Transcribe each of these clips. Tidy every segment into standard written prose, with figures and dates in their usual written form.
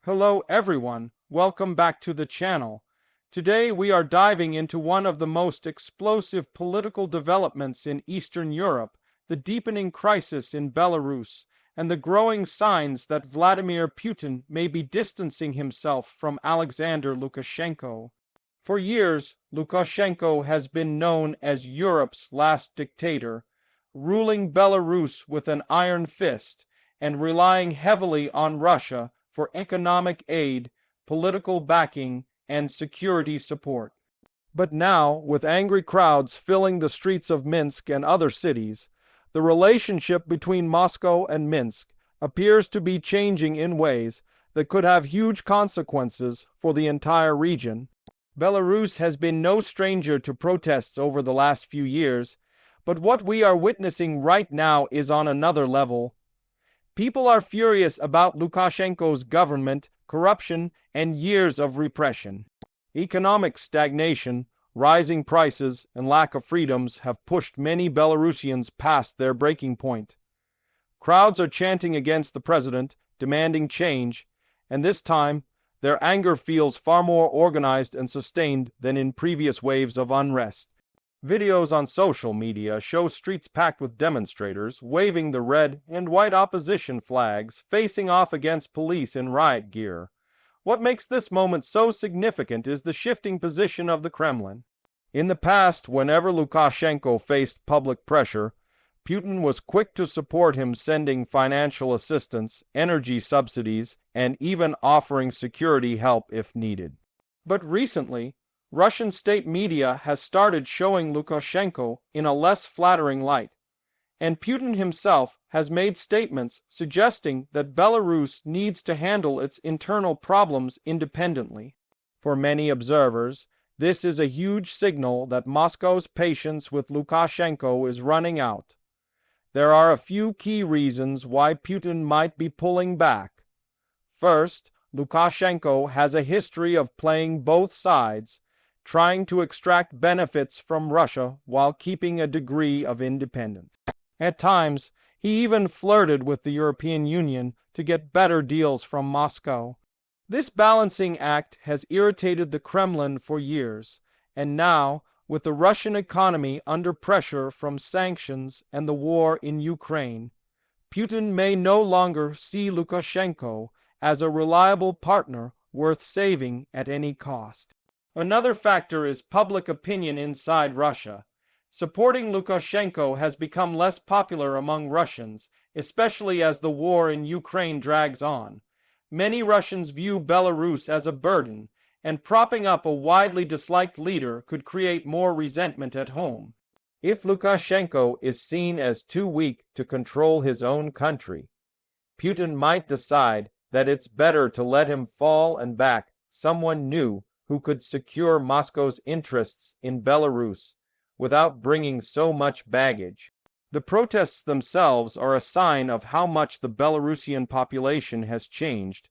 Hello everyone, welcome back to the channel. Today we are diving into one of the most explosive political developments in Eastern Europe, the deepening crisis in Belarus, and the growing signs that Vladimir Putin may be distancing himself from Alexander Lukashenko. For years, Lukashenko has been known as Europe's last dictator, ruling Belarus with an iron fist and relying heavily on Russia for economic aid, political backing, and security support. But now, with angry crowds filling the streets of Minsk and other cities, the relationship between Moscow and Minsk appears to be changing in ways that could have huge consequences for the entire region. Belarus has been no stranger to protests over the last few years, but what we are witnessing right now is on another level. People are furious about Lukashenko's government, corruption, and years of repression. Economic stagnation, rising prices, and lack of freedoms have pushed many Belarusians past their breaking point. Crowds are chanting against the president, demanding change, and this time, their anger feels far more organized and sustained than in previous waves of unrest. Videos on social media show streets packed with demonstrators waving the red and white opposition flags, facing off against police in riot gear. What makes this moment so significant is the shifting position of the Kremlin. In the past, whenever Lukashenko faced public pressure, Putin was quick to support him, sending financial assistance, energy subsidies, and even offering security help if needed. But recently, Russian state media has started showing Lukashenko in a less flattering light, and Putin himself has made statements suggesting that Belarus needs to handle its internal problems independently. For many observers, this is a huge signal that Moscow's patience with Lukashenko is running out. There are a few key reasons why Putin might be pulling back. First, Lukashenko has a history of playing both sides, trying to extract benefits from Russia while keeping a degree of independence. At times, he even flirted with the European Union to get better deals from Moscow. This balancing act has irritated the Kremlin for years, and now, with the Russian economy under pressure from sanctions and the war in Ukraine, Putin may no longer see Lukashenko as a reliable partner worth saving at any cost. Another factor is public opinion inside Russia. Supporting Lukashenko has become less popular among Russians, especially as the war in Ukraine drags on. Many Russians view Belarus as a burden, and propping up a widely disliked leader could create more resentment at home. If Lukashenko is seen as too weak to control his own country, Putin might decide that it's better to let him fall and back someone new who could secure Moscow's interests in Belarus without bringing so much baggage. The protests themselves are a sign of how much the Belarusian population has changed.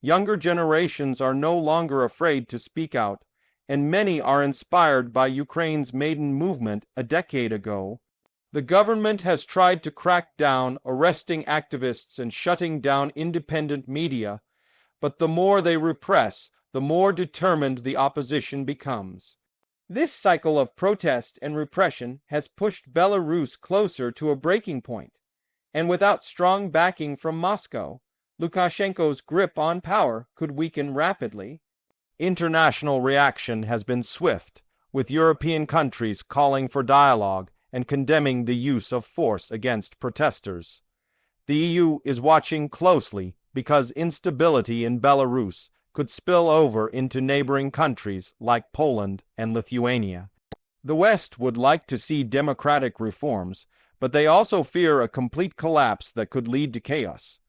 Younger generations are no longer afraid to speak out, and many are inspired by Ukraine's Maiden movement a decade ago. The government has tried to crack down, arresting activists and shutting down independent media, but the more they repress, the more determined the opposition becomes. This cycle of protest and repression has pushed Belarus closer to a breaking point, and without strong backing from Moscow, Lukashenko's grip on power could weaken rapidly. International reaction has been swift, with European countries calling for dialogue and condemning the use of force against protesters. The EU is watching closely because instability in Belarus could spill over into neighboring countries like Poland and Lithuania. The West would like to see democratic reforms, but they also fear a complete collapse that could lead to chaos.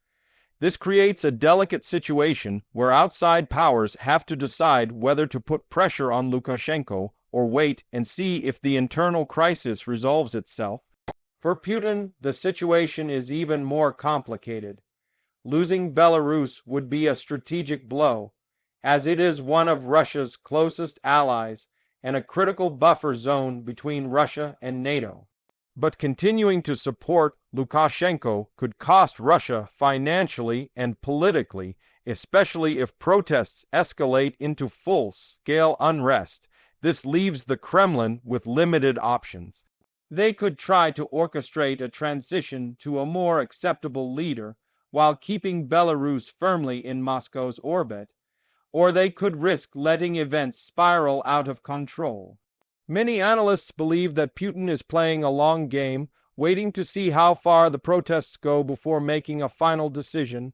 This creates a delicate situation where outside powers have to decide whether to put pressure on Lukashenko or wait and see if the internal crisis resolves itself. For Putin, the situation is even more complicated. Losing Belarus would be a strategic blow, as it is one of Russia's closest allies and a critical buffer zone between Russia and NATO. But continuing to support Lukashenko could cost Russia financially and politically, especially if protests escalate into full-scale unrest. This leaves the Kremlin with limited options. They could try to orchestrate a transition to a more acceptable leader while keeping Belarus firmly in Moscow's orbit, or they could risk letting events spiral out of control. Many analysts believe that Putin is playing a long game, waiting to see how far the protests go before making a final decision.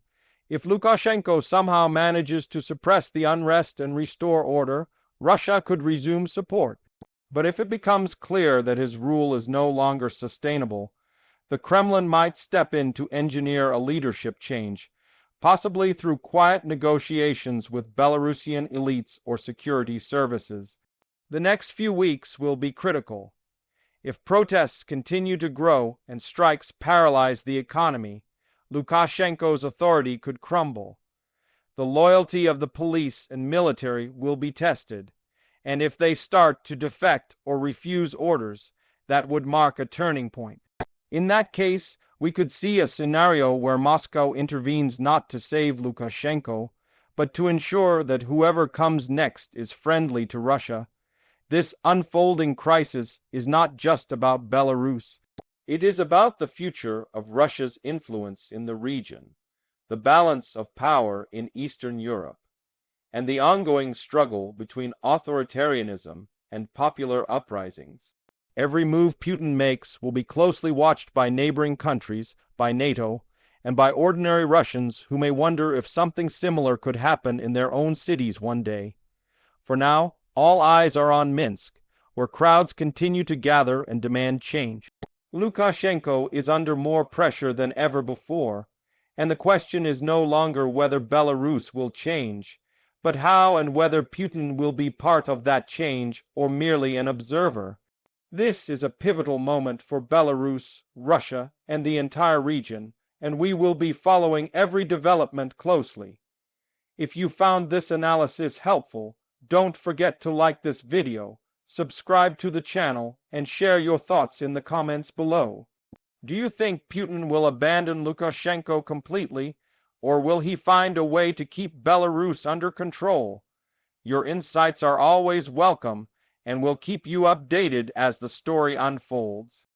If Lukashenko somehow manages to suppress the unrest and restore order, Russia could resume support. But if it becomes clear that his rule is no longer sustainable, the Kremlin might step in to engineer a leadership change, possibly through quiet negotiations with Belarusian elites or security services. The next few weeks will be critical. If protests continue to grow and strikes paralyze the economy, Lukashenko's authority could crumble. The loyalty of the police and military will be tested, and if they start to defect or refuse orders, that would mark a turning point. In that case, we could see a scenario where Moscow intervenes not to save Lukashenko, but to ensure that whoever comes next is friendly to Russia. This unfolding crisis is not just about Belarus. It is about the future of Russia's influence in the region, the balance of power in Eastern Europe, and the ongoing struggle between authoritarianism and popular uprisings. Every move Putin makes will be closely watched by neighboring countries, by NATO, and by ordinary Russians who may wonder if something similar could happen in their own cities one day. For now, all eyes are on Minsk, where crowds continue to gather and demand change. Lukashenko is under more pressure than ever before, and the question is no longer whether Belarus will change, but how and whether Putin will be part of that change or merely an observer. This is a pivotal moment for Belarus, Russia, and the entire region, and we will be following every development closely. If you found this analysis helpful, don't forget to like this video, subscribe to the channel, and share your thoughts in the comments below. Do you think Putin will abandon Lukashenko completely, or will he find a way to keep Belarus under control? Your insights are always welcome, and we'll keep you updated as the story unfolds.